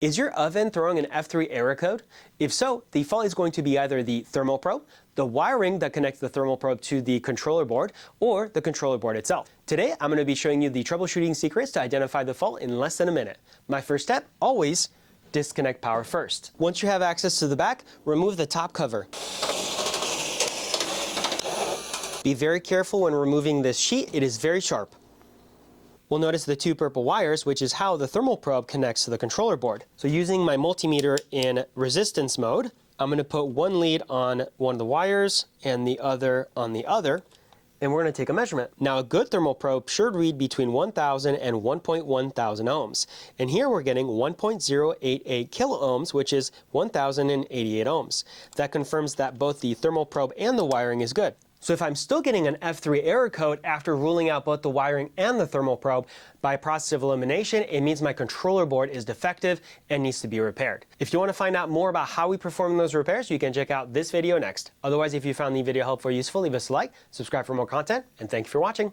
Is your oven throwing an F3 error code? If so, the fault is going to be either the thermal probe, the wiring that connects the thermal probe to the controller board, or the controller board itself. Today, I'm going to be showing you the troubleshooting secrets to identify the fault in less than a minute. My first step, always disconnect power first. Once you have access to the back, remove the top cover. Be very careful when removing this sheet, it is very sharp. We'll notice the two purple wires, which is how the thermal probe connects to the controller board. So using my multimeter in resistance mode, I'm going to put one lead on one of the wires and the other on the other, and we're going to take a measurement. Now a good thermal probe should read between 1,000 and 1.1 thousand ohms. And here we're getting 1.088 kilo ohms, which is 1,088 ohms. That confirms that both the thermal probe and the wiring is good. So if I'm still getting an F3 error code after ruling out both the wiring and the thermal probe, by process of elimination, it means my controller board is defective and needs to be repaired. If you want to find out more about how we perform those repairs, you can check out this video next. Otherwise, if you found the video helpful or useful, leave us a like, subscribe for more content, and thank you for watching.